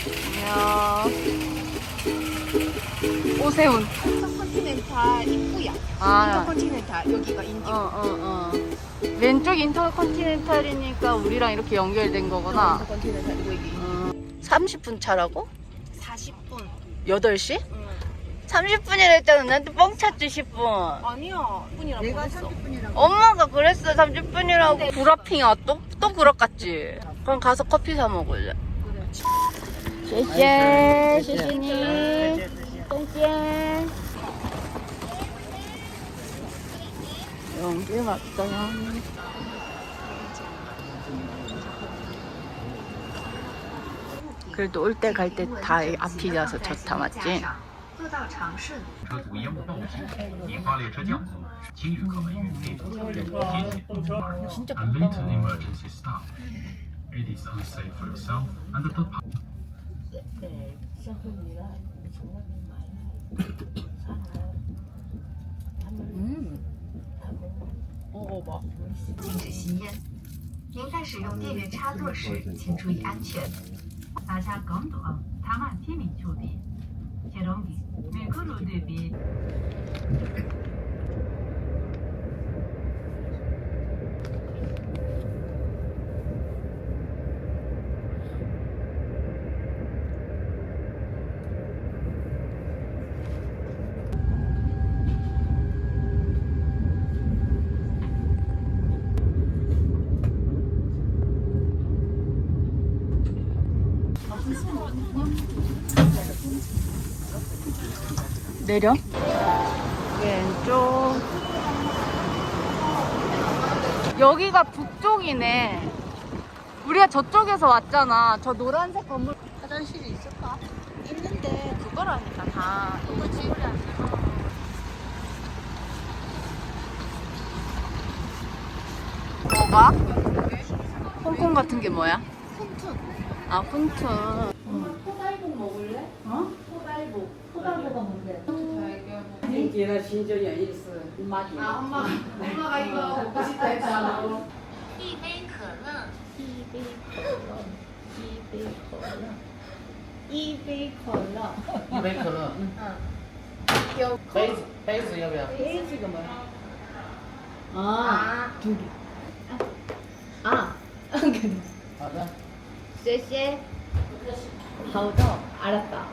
안녕. 오세훈. 인터컨티넨탈 입구야. 아. 인터컨티넨탈 여기가 인디고. 왼쪽 인터컨티넨탈이니까 우리랑 이렇게 연결된 거구나. 인터컨티넨탈 이거 이게. 30분 차라고? 40분. 8시? 응. 30분이라 했잖아. 나한테 뻥 찼지, 10분. 아니야. 분이랑 내가 보냈어. 30분이라고. 엄마가 그랬어, 30분이라고. 구라핑아, 또 구락 같지? 그럼 가서 커피 사 먹을래. 쉐쉐, 쉐쉐니. 쉐쉐. 연기 맞다. 그래도 올 때 갈 때 다 앞이라서 좋다, 맞지? 坐到长顺。车主烟雾报警，引发列车降速，请旅客们与内部人员提醒。A little emergency stop. It is unsafe for yourself and the public. 먹어봐. 禁止吸烟。您在使用电源插座时，请注意安全。大家更多，他们提名处理。谢龙的，每个路对比。 내려. 왼쪽. 여기가 북쪽이네. 우리가 저쪽에서 왔잖아. 저 노란색 건물. 화장실이 있을까? 있는데 그거라니까 다. 그치? 뭐가? 홍콩 같은 게 뭐야? 푼툰. 아, 푼툰. 호달복 먹을래? 어? 호달복. 호달복가 뭔데? 인기는 신전이 있어. 맛이. 아 엄마가 이거 먹고 싶다 했잖아. 一杯可乐。一杯可乐。一杯可乐，有杯子要不要？ 베이지가 뭐야? 아, 두 개. 아. 好的。 쎄쎄. 하우더 알았다.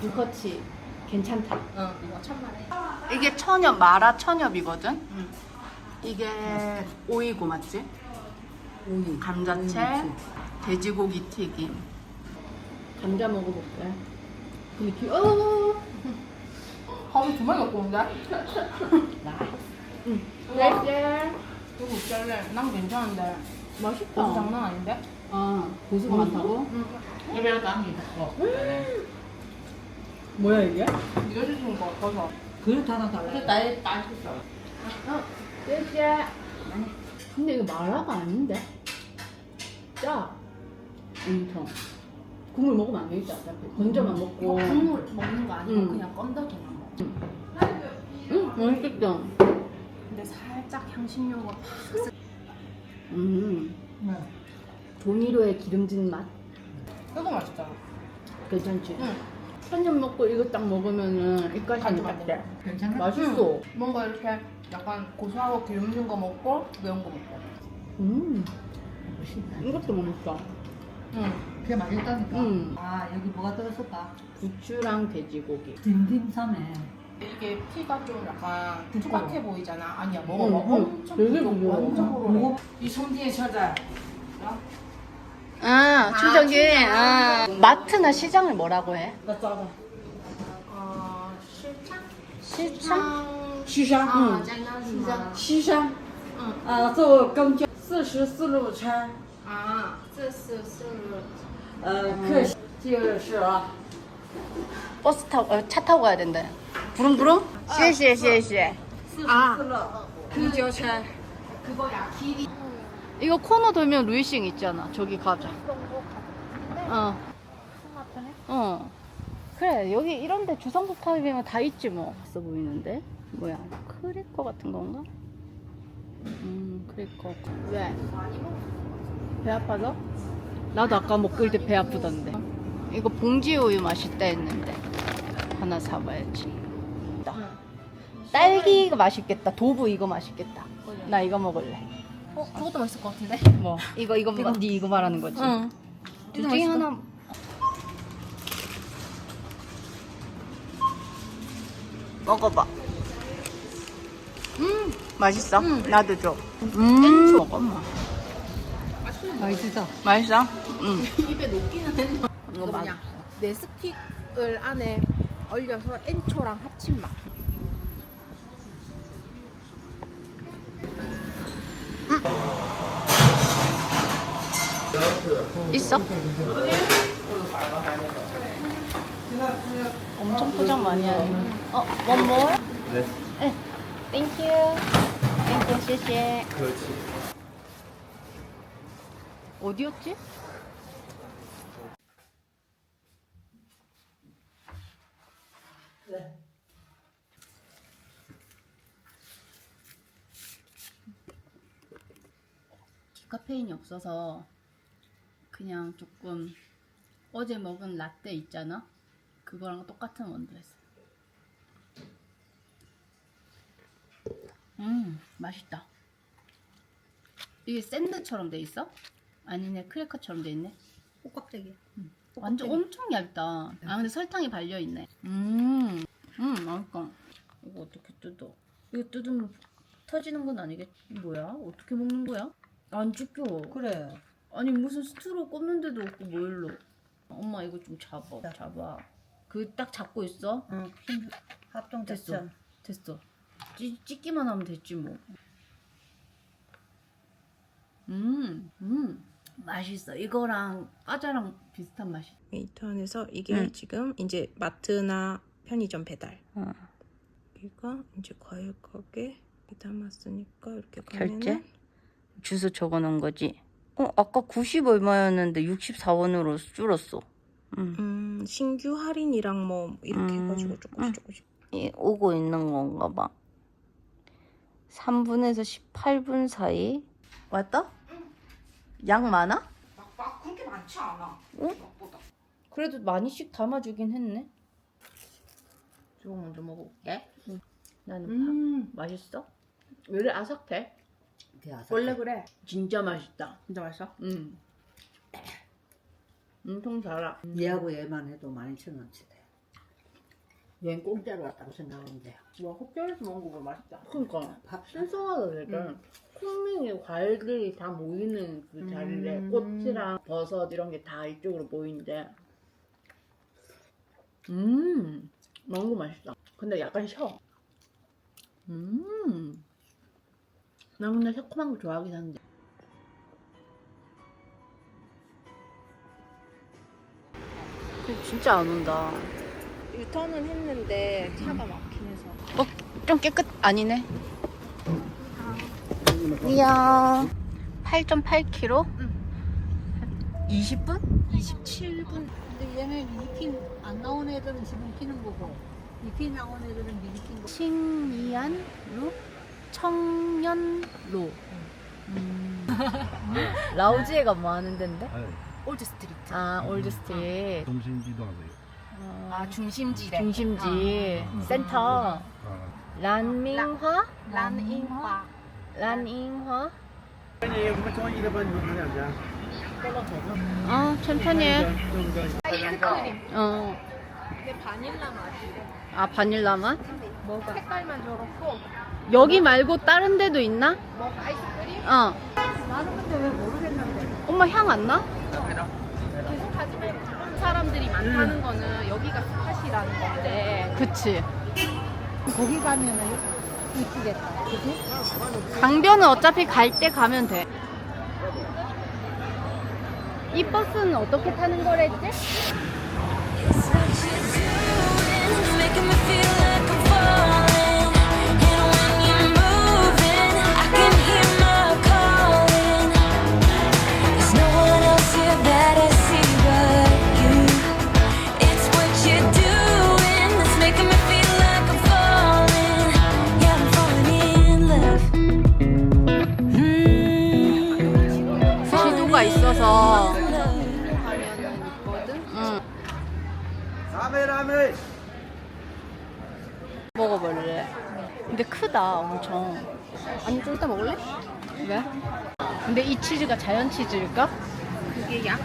불커치 괜찮다. 응. 이거 천만에. 이게 천엽, 마라 천엽이거든? 이게 오이고 맞지? 오이. 감자채, 돼지고기 튀김. 감자 먹어볼게. 근데 밥이 정말 갖고 온데? 쎄쎄. 이거 웃길래. 난 괜찮은데. 맛있다. 고수 장난 아닌데? 아 고수가 많다고? 要不要打米？哦， 뭐야 이게? 이거 주신 거 버섯. 그릇 하나 달라.打一个。 쎄쎄. 근데 이거 마라가 아닌데? 짜. 엄청. 국물 먹으면 안 되겠다. 어차피. 건져만 먹고. 국물 먹는 거 아니고 응. 그냥 건더기만 먹어. 응, 맛있겠다. 근데 살짝 향신료가 팍. 조미료의 기름진 맛. 이거 맛있잖아. 괜찮지? 응. 한입 먹고 이거 딱 먹으면은 입가심 간장 맞대. 괜찮아? 맛있어. 뭔가 이렇게 약간 고소하고 기름진 거 먹고 매운 거 먹고. 이것도 맛있다. 응. 그게 맛있다니까. 아, 여기 뭐가 들었을까? 부추랑 돼지고기. dimdim섬에. 이게 피가 좀 약간 두꺼워. 투박해 보이잖아. 아니야, 먹어봐. 엄청 되게 부드럽고 부드러워. 완전 호로래. 이 성지의 처자. 아, 추정이. 아. 마트나 시장을 뭐라고 해? 나 짜다. 시장? 시장? 시장. 아, 시장. 시장. 坐公交44路车， 아, 쓰쓰쓰. 客就是버스 타고, 차 타고 가야 된대. 부릉부릉? 시시시시. 44路公交车。 그거야, 길이. 이거 코너 돌면 루이싱 있잖아. 저기 가자. 어. 어. 그래, 여기 이런데 주상복 타임이면 다 있지 뭐. 있어 보이는데? 뭐야, 크래커 같은 건가? 크래커. 왜? 배 아파서? 나도 아까 먹을 때 배 아프던데. 이거 봉지 우유 맛있다 했는데 하나 사봐야지. 딸기가 맛있겠다. 도부 이거 맛있겠다. 나 이거 먹을래. 그것도 맛있을 것 같은데? 뭐 이거 네 이거 말하는 거지? 응. 둘 중에 하나. 먹어봐. 맛있어? 나도 줘. 먹어봐. 맛있어. 맛있어? 응. 입에 녹기는 했나? 이거 맛. 네스틱을 안에 얼려서 엔초랑 합친 맛. 있어? 엄청 포장 많이 하네. one more? 네. Thank you. Thank you, 谢谢. 어디였지? 디카페인이 없어서 그냥 조금 어제 먹은 라떼 있잖아? 그거랑 똑같은 원두였어. 맛있다. 이게 샌드처럼 돼 있어? 아니네, 크래커처럼 돼 있네. 꽃깍대기. 완전 엄청 얇다. 아, 근데 설탕이 발려 있네. 맛있다. 이거 어떻게 뜯어? 이거 뜯으면 터지는 건 아니겠지? 뭐야? 어떻게 먹는 거야? 안 찢겨. 그래. 아니 무슨 스트로 꼽는 데도 없고 뭐 일로. 엄마 이거 좀 잡아. 그 딱 잡고 있어. 응. 힘 합동 됐어. 됐어. 찢기만 하면 됐지 뭐. 맛있어. 이거랑 과자랑 비슷한 맛이. 메이트 안에서 이게 지금 이제 마트나 편의점 배달. 여기가 이제 과일 가게 담았으니까 이렇게 가면은 결제? 주소 적어놓은 거지. 아까 90 얼마였는데 64원으로 줄었어. 신규 할인이랑 뭐 이렇게 해가지고 조금씩. 오고 있는 건가 봐. 3분에서 18분 사이. 왔다? 양 많아? 막 그렇게 많지 않아. 응? 그래도 많이씩 담아주긴 했네. 이거 먼저 먹어볼게. 나는 맛있어? 왜 이래 아삭해? 원래 그래. 진짜 맛있다. 진짜 맛있어? 엄청 달아. 얘하고 얘만 해도 12,000원치 돼. 얘는 공짜로 왔다고 생각하는데. 와, 호텔에서 먹은 거보다 맛있다. 그러니까 밥 신선하다 되게. 콩민이 과일들이 다 모이는 그 자리래. 꽃이랑 버섯 이런 게 다 이쪽으로 모이는데. 망고 맛있다. 근데 약간 셔. 나 근데 새콤한 거 좋아하긴 한데. 진짜 안 온다. 유턴은 했는데 차가 막히해서 좀 깨끗 아니네. 이야. 8.8km? 20분? 27분. 근데 얘는 미팅 안 나온 애들은 지금 키는 거고, 미팅 나온 애들은 미리 킨 거. 칭이안로? 청년로. 라오지에가 뭐 하는 데인데? 올드 스트리트. 아, 올드 스트리트. 동심지도 하고요. 아, 중심지래. 중심지. 센터. 란밍화? 란잉화. 란잉화? 천천히 해. 근데 바닐라 맛이래. 아, 바닐라 맛? 뭐가? 색깔만 저렇고. 여기 말고 다른 데도 있나? 뭐 아이스크림? 나는 근데 왜 모르겠는데. 엄마 향 안 나? 계속 하지 말고 다른 사람들이 많다는 거는 여기가 스팟이라는 건데. 그치. 거기 가면은 이쁘겠다. 그치? 강변은 어차피 갈 때 가면 돼. 이 버스는 어떻게 타는 거랬지? Making me feel like I'm falling, and when you're moving, I can hear my calling. There's no one else here that I see but you. It's what you're doing that's making me feel like I'm falling. Yeah, I'm falling in love. 시도가 있어서. Falling in love. 응. 먹어볼래. 근데 크다 엄청. 아니 좀 이따 먹을래? 왜? 근데 이 치즈가 자연 치즈일까? 그게 야크.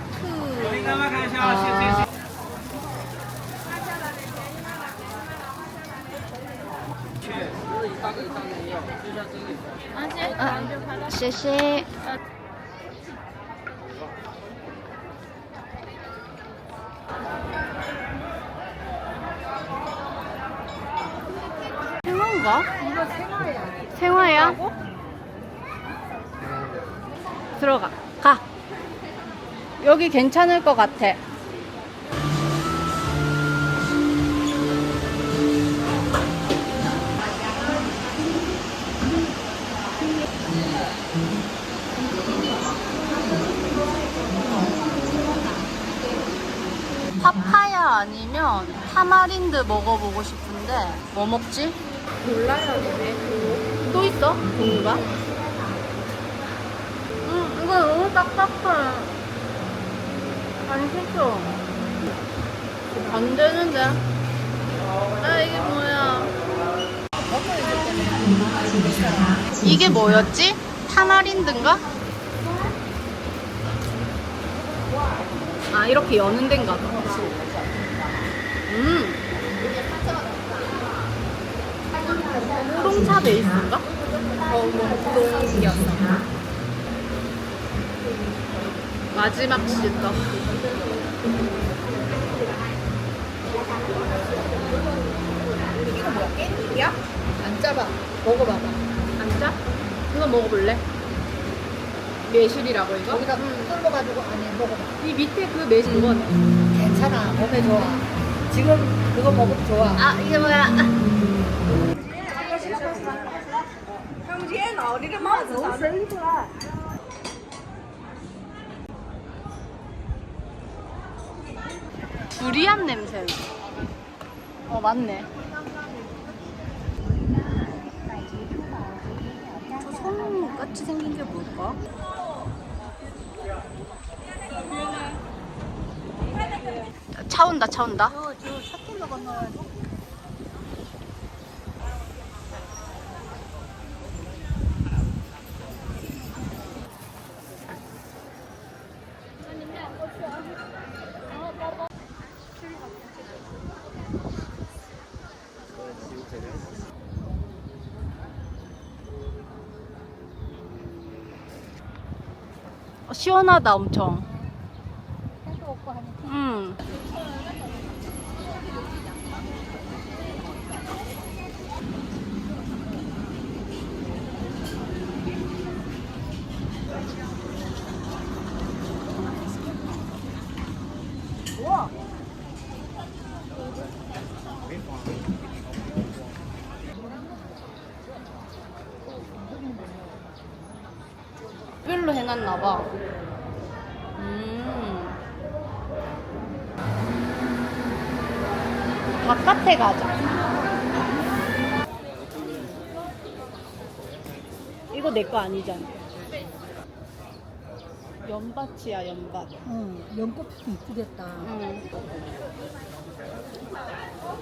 아, 아, 谢谢. 생화인가? 이거 생화야. 생화야? 들어가. 가. 여기 괜찮을 것 같아. 파파야 아니면 타마린드 먹어보고 싶은데 뭐 먹지? 몰라요, 근데. 또 있어? 종류가? 이거 너무 딱딱해. 아니, 싫어. 안 되는데. 아, 이게 뭐야. 이게 뭐였지? 타마린드인가? 아, 이렇게 여는 데인가 봐. 우롱차 베이스인가? 우동이었어. 마지막 시떡. 이거 뭐야? 깻잎이야? 안 짜봐. 먹어봐봐. 안 짜? 이거 먹어볼래? 매실이라고 이거? 여기다 뚫어가지고 아니 먹어봐. 이 밑에 그 매실 건. 괜찮아. 몸에 좋아. 지금 그거 먹으면 좋아. 아, 이게 뭐야? 두리안 냄새. 맞네. 저 손 같이 생긴 게 뭘까? 차 온다, 차 온다. 저 셔틀로 건너야 돼. 시원하다, 엄청. 해도 없고 하니까. 별로 해놨나봐. 바깥에 가자. 이거 내 거 아니잖아. 연밭이야, 연밭. 연꽃도 이쁘겠다.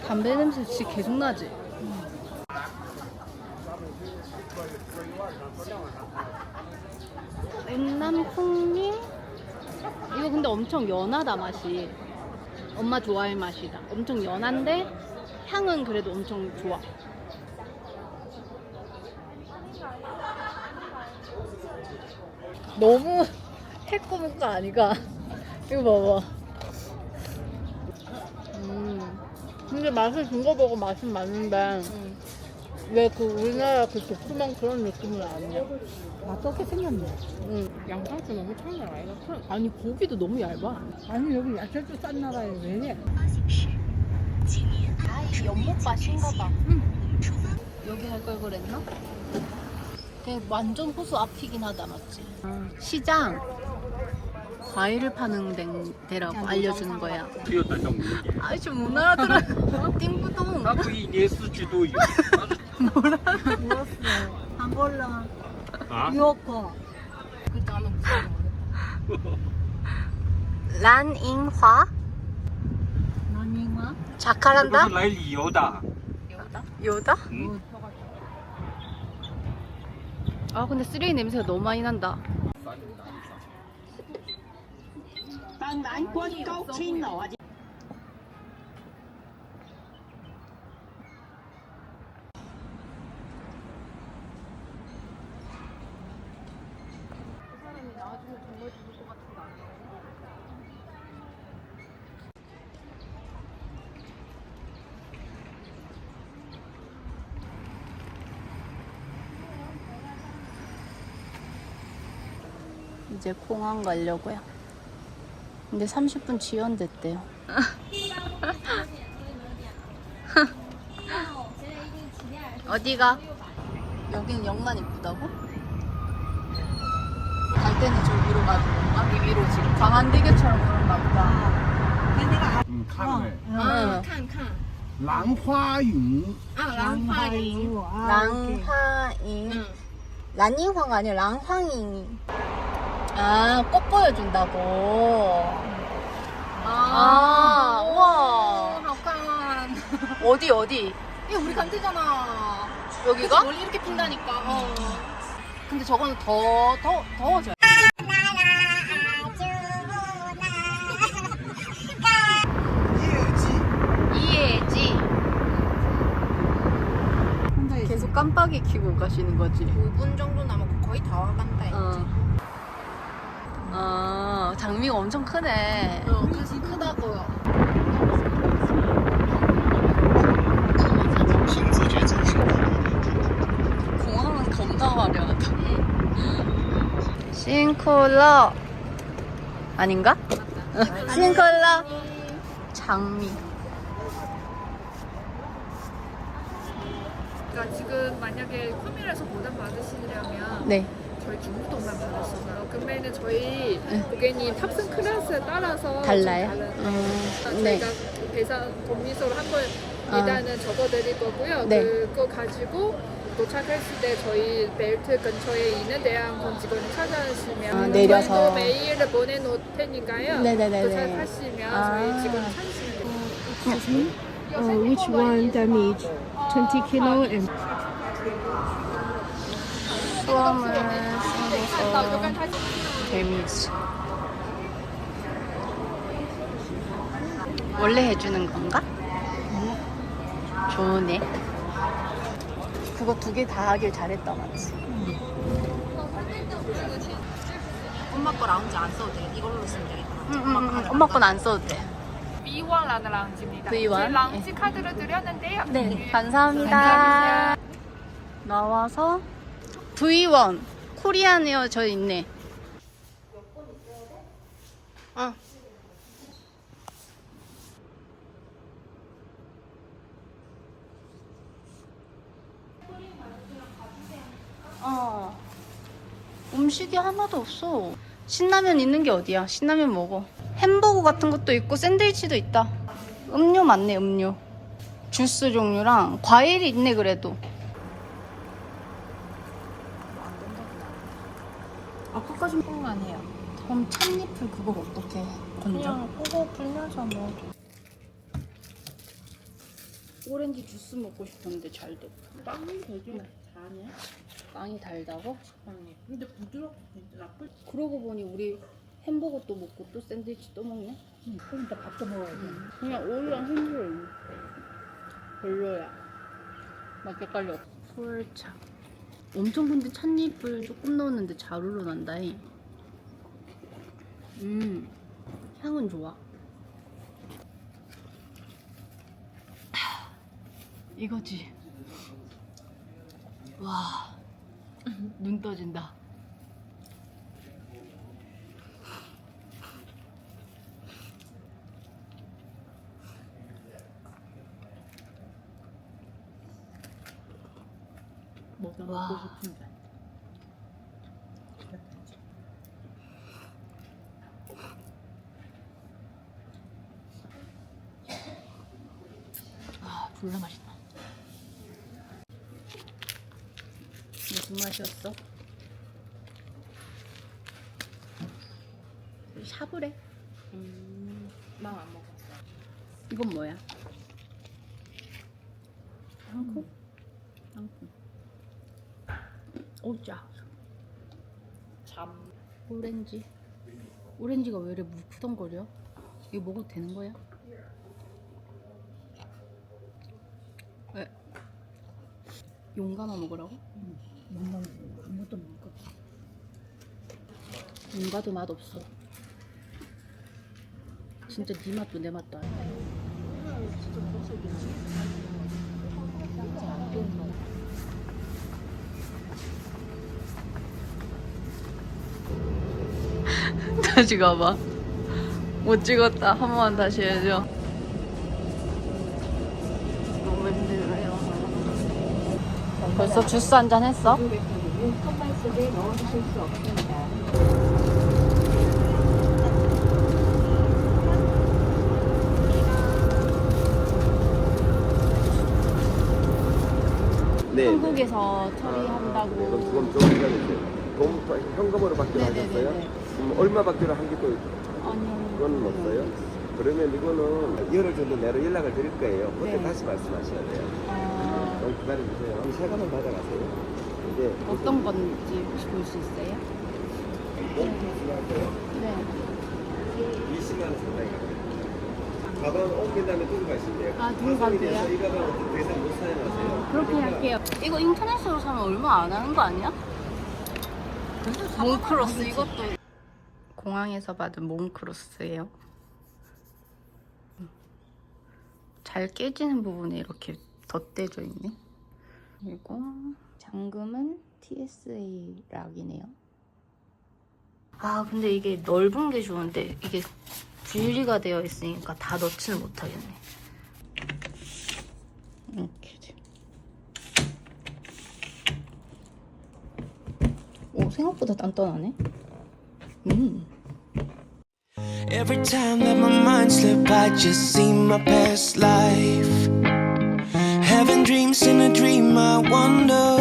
담배 냄새 진짜 계속 나지? 엔남풍님? 이거 근데 엄청 연하다, 맛이. 엄마 좋아할 맛이다. 엄청 연한데 향은 그래도 엄청 좋아. 너무 태꺼먹거 아니가? 이거 봐봐. 근데 맛을 준 거 보고 맛은 맞는데 왜 그 우리나라 그 도프만 그런 느낌은 아니야. 어떻게 생겼네. 양상추 너무 창날 아이가? 아니 고기도 너무 얇아. 아니 여기 야채도 싼 나라에 왜 이래? 연못밭인가 봐. 여기 할 걸 그랬나? 걔 완전 호수 앞이긴 하다, 맞지? 시장 과일을 파는 데라고 알려주는 거야. 只有等等5年。 아이씨 못 알아들어. 띵구동. 它不一年四季都有 안골라, 啊？ 유오코. 란잉화 난잉화. 자 자칼한다? 是来旅游的。 요다? 아 근데 쓰레기 냄새가 너무 많이 난다. 이제 공항 가려고요. 근데 30분 지연됐대요. 어디가? 여기는 영만 이쁘다고? 갈 때는 저 위로 가는 건가? 이 위로 지금 광안대교처럼 그런가 보다. 看了没？ 응. 兰花榆。 랑화잉. 란닝화가 아니라 랑화잉이. 아, 꽃 보여준다고. 아, 우와. 어디, 어디? 야, 우리 간 데잖아. 여기가? 원래 이렇게 핀다니까. 근데 저거는 더워져요. 이해지. 계속 깜빡이 켜고 가시는 거지. 5분 정도 남았고 거의 다 와간다 이제. 아, 장미가 엄청 크네. 그래서 크다고요. 공항은 겁나 화려하다. 싱콜러 아닌가? 싱콜러 장미. 그러니까 지금 만약에 커뮤니에서 보장 받으시려면 네. 저희 중부동만 받으시고요. 그러면은 저희 고객님 탑승 클래스에 따라서 달라요? 좀 다른 네. 저희가 배상 동의서를 한번 일단은 적어드릴 거고요. 네. 그거 가지고 도착했을 때 저희 벨트 근처에 있는 대한항공 직원을 찾아주시면 내려서. 저희도 메일을 보내놓을 테니까요. 네네네네. 도착하시면 저희 직원을 찾으시면 됩니다. which one damage? 20 kilo and 수험을 쓰면서 데미지. 원래 해주는 건가? 좋네. 그거 2개 다 하길 잘했다 맞지? 엄마 거 라운지 안 써도 돼. 이걸로 쓰면 되겠다. 엄마 건 안 써도 돼. B1라는 라운지입니다. V1? 저희 라운지 카드를 드렸는데요. 네, 감사합니다. 나와서 V1 코리안 에어 저 있네. 음식이 하나도 없어. 신라면 있는 게 어디야? 신라면 먹어. 햄버거 같은 것도 있고 샌드위치도 있다. 음료 많네, 음료. 주스 종류랑 과일이 있네, 그래도. 아까까지 먹은 거 아니에요? 그럼 찻잎을 그걸 어떻게 건져? 그냥 그거 불려서 뭐. 오렌지 주스 먹고 싶었는데 잘 됐다. 빵이 되게 잘하네. 빵이 달다고? 빵이. 근데 부드럽고 나쁠. 그러고 보니 우리 햄버거 또 먹고 또 샌드위치 또 먹네? 그러니까 밥도 먹어야 돼. 그냥 오이랑 햄버거 별로야. 맛 헷갈려. 풀차. 엄청 근데 찻잎을 조금 넣었는데 잘 우러난다. 향은 좋아. 이거지. 와, 눈 떠진다. 먹고 싶은데. 아, 졸라 맛있다. 무슨 맛이었어? 샤브레? 난 안 먹었어. 이건 뭐야? 땅콩? 땅콩. 오자. 잠. 오렌지. 오렌지가 왜 이렇게 푸덩거려? 이거 먹어도 되는 거야? 왜? 용가만 먹으라고? 뭔가 아무것도 먹고. 용가도 맛 없어. 진짜 네 맛도 내 맛도 아니야. 다시 가봐. 못 찍었다. 한 번만 다시 해줘. 너무 힘들어요. 벌써 주스 한잔 했어? 컵만 속에 넣어주실 수 없습니다. 네. 한국에서 처리한다고. 그럼 좀 기다리세요. 돈 현금으로 받기로 하셨어요? 얼마 받기로 한 게 또 아니요. 그건 없어요? 그러면 이거는 열흘 정도 내로 연락을 드릴 거예요. 그때 네. 다시 말씀하셔야 돼요. 어, 좀 기다려주세요. 그럼 세관을 받아가세요. 이제 어떤 건지 볼 수 있어요? 네. 20만 원 상당히 가요. 가방 옮긴 다음에 두고 가시면 돼요. 아, 두고 가도 돼요? 이 가방은 더 이상 못 사용하세요. 그렇게 할게요. 이거 인터넷으로 사면 얼마 안 하는 거 아니야? 몽크로스 이것도 공항에서 받은 몽크로스예요. 잘 깨지는 부분에 이렇게 덧대져 있네. 그리고 잠금은 TSA 락이네요. 아 근데 이게 넓은 게 좋은데 이게 분리가 되어 있으니까 다 넣지는 못하겠네. 이렇게 돼. 오 생각보다 단단하네. Every time that my mind slip, I just see my past life. Having dreams in a dream, I wonder